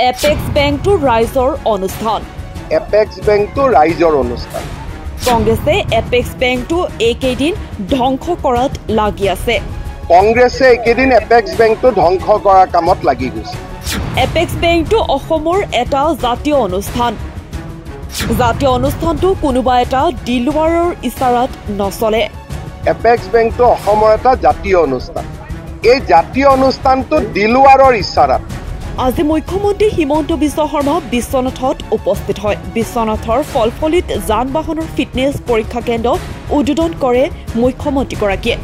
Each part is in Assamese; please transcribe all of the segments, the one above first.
এপেক্স বেংকটো ৰাইজৰ অনুষ্ঠান। এপেক্স বেংকটো ৰাইজৰ অনুষ্ঠান। কংগ্ৰেছে এপেক্স বেংকটো এইকেইদিন ধ্বংস কৰাত লাগি আছে। কংগ্ৰেছে এইকেইদিন এপেক্স বেংকটো ধ্বংস কৰাৰ কামত লাগি গৈছে। এপেক্স বেংকটো অসমৰ এটা জাতীয় অনুষ্ঠান। জাতীয় অনুষ্ঠানটো কোনোবা এটা দিলৱাৰৰ ইছাৰাত নচলে। এপেক্স বেংকটো অসমৰ এটা জাতীয় অনুষ্ঠান। এই জাতীয় অনুষ্ঠানটো দিলৱাৰৰ ইছাৰাত। আজি মুখ্যমন্ত্ৰী হিমন্ত বিশ্ব শৰ্মা বিশ্বনাথত উপস্থিত হয়। বিশ্বনাথৰ ফলফলিত যান বাহনৰ ফিটনেছ পৰীক্ষা কেন্দ্ৰ উদ্বোধন কৰে মুখ্যমন্ত্ৰীগৰাকীয়ে।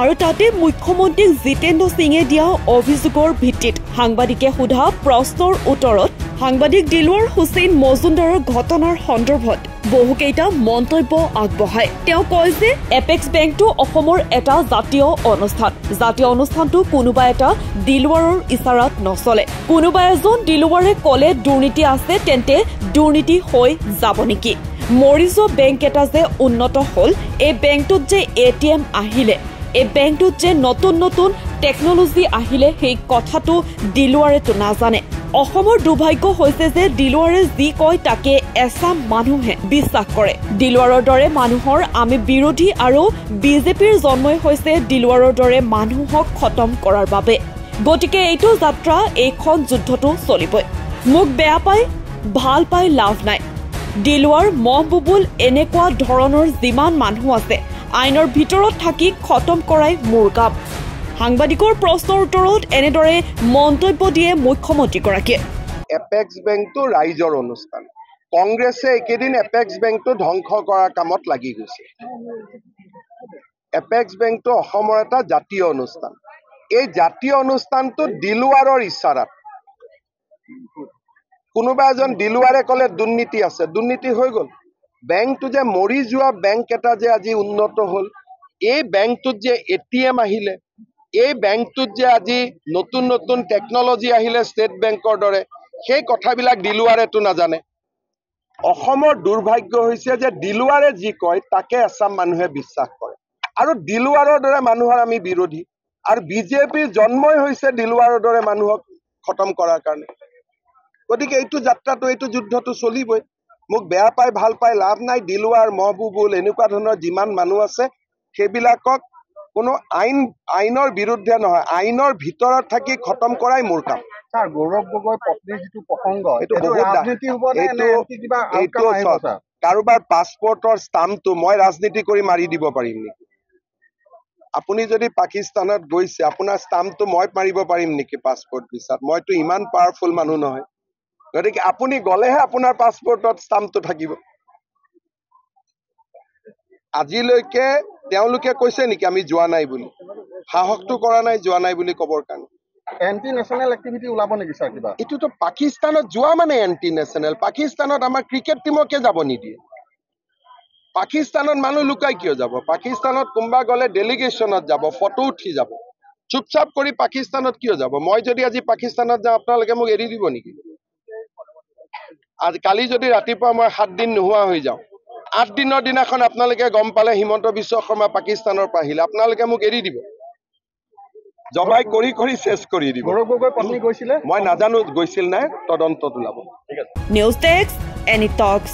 আৰু তাতে মুখ্যমন্ত্ৰীক জিতেন্দ্ৰ সিঙে দিয়া অভিযোগৰ ভিত্তিত সাংবাদিকে সোধা প্ৰশ্নৰ উত্তৰত সাংবাদিক দিলৱাৰ হুছেইন মজুমদাৰৰ ঘটনাৰ সন্দৰ্ভত বহুকেইটা মন্তব্য আগবঢ়ায়। তেওঁ কয় যে এপেক্স বেংকটো অসমৰ এটা জাতীয় অনুষ্ঠান। জাতীয় অনুষ্ঠানটো কোনোবা এটা দিলৱাৰৰ ইছাৰাত নচলে। কোনোবা এজন দিলৱাৰে ক'লে দুৰ্নীতি আছে, তেন্তে দুৰ্নীতি হৈ যাব নেকি? মৰি যোৱা বেংক এটা যে উন্নত হ'ল, এই বেংকটোত যে ATM আহিলে, এই বেংকটোত যে নতুন নতুন টেকনলজি আহিলে, সেই কথাটো দিলৱাৰেতো নাজানে। অসমৰ দুৰ্ভাগ্য হৈছে যে দিলৱাৰে যি কয় তাকে এচাম মানুহে বিশ্বাস কৰে। দিলৱাৰৰ দৰে মানুহৰ আমি বিৰোধী আৰু বিজেপিৰ জন্মই হৈছে দিলৱাৰৰ দৰে মানুহক খতম কৰাৰ বাবে। গতিকে এইটো যাত্ৰা, এইখন যুদ্ধটো চলিবই। মোক বেয়া পাই ভাল পাই লাভ নাই। দিলৱাৰ মহবুবুল এনেকুৱা ধৰণৰ যিমান মানুহ আছে আইনৰ ভিতৰত থাকি খতম কৰাই মোৰ কাম। সাংবাদিকৰ প্ৰশ্নৰ উত্তৰত এনেদৰে মন্তব্য দিয়ে মুখ্যমন্ত্ৰীগৰাকীয়ে। এপেক্স বেংকটো ৰাইজৰ অনুষ্ঠান। কংগ্ৰেছে এইকেইদিন এপেক্স বেংকটো ধ্বংস কৰাৰ কামত লাগি গৈছে। এপেক্স বেংকটো অসমৰ এটা জাতীয় অনুষ্ঠান। এই জাতীয় অনুষ্ঠানটো দিলৱাৰৰ ইছাৰাত। কোনোবা এজন দিলৱাৰে ক'লে দুৰ্নীতি আছে, দুৰ্নীতি হৈ গ'ল। বেংকটো যে মৰি যোৱা বেংক এটা যে আজি উন্নত হ'ল, এই বেংকটোত যে ATM আহিলে, এই বেংকটোত যে আজি নতুন নতুন টেকনলজি আহিলে ষ্টেট বেংকৰ দৰে, সেই কথাবিলাক দিলৱাৰেতো নাজানে। অসমৰ দুৰ্ভাগ্য হৈছে যে দিলৱাৰে যি কয় তাকে এচাম মানুহে বিশ্বাস কৰে। আৰু দিলৱাৰৰ দৰে মানুহৰ আমি বিৰোধী। আৰু বিজেপিৰ জন্মই হৈছে দিলৱাৰৰ দৰে মানুহক খতম কৰাৰ কাৰণে। গতিকে এইটো যাত্ৰাটো, এইটো যুদ্ধটো চলিবই। মোক বেয়া পাই ভাল পাই লাভ নাই। দিলৱাৰ, মহবুবুল এনেকুৱা ধৰণৰ যিমান মানুহ আছে সেইবিলাকক কোনো আইনৰ বিৰুদ্ধে নহয়, আইনৰ ভিতৰত থাকি খতম কৰাই মোৰ কাম। গৌৰৱ গগৈ পত্নীৰ যিটো প্ৰসংগ, এইটো কাৰোবাৰ পাছপৰ্টৰ ষ্টাম্পটো মই ৰাজনীতি কৰি মাৰি দিব পাৰিম নেকি? আপুনি যদি পাকিস্তানত গৈছে, আপোনাৰ ষ্টাম্পটো মই মাৰিব পাৰিম নেকি পাছপৰ্ট ভিছাত? মইতো ইমান পাৱাৰফুল মানুহ নহয়। গতিকে আপুনি গ'লেহে আপোনাৰ পাছপৰ্টত ষ্টাম্পটো থাকিব। আজিলৈকে তেওঁলোকে কৈছে নেকি আমি যোৱা নাই বুলি? সাহসটো কৰা নাই যোৱা নাই বুলি ক'বৰ কাৰণে। এণ্টি নেশ্যনেল এক্টিভিটি ওলাব নেকি ছাৰ কিবা? এইটোতো পাকিস্তানত যোৱা মানে এণ্টি নেশ্যনেল। পাকিস্তানত আমাৰ ক্ৰিকেট টিমকে যাব নিদিয়ে। পাকিস্তানত মানুহ লুকাই কিয় যাব? পাকিস্তানত কোনোবা গ'লে ডেলিগেশ্যনত যাব, ফটো উঠি যাব। চুপচাপ কৰি পাকিস্তানত কিয় যাব? মই যদি আজি পাকিস্তানত যাওঁ, আপোনালোকে মোক এৰি দিব নেকি? কালি যদি ৰাতিপুৱা মই 7 দিন নোহোৱা হৈ যাওঁ, 8 দিনৰ দিনাখন আপোনালোকে গম পালে হিমন্ত বিশ্ব শৰ্মা পাকিস্তানৰ পৰা আহিলে, আপোনালোকে মোক এৰি দিব? জবাই কৰি কৰি চেছ কৰি দিব। গৌৰৱ গগৈ পত্নী গৈছিলে? মই নাজানো গৈছিল নাই, তদন্তত ওলাব। নিউজ ডেস্ক, এনি টক্স।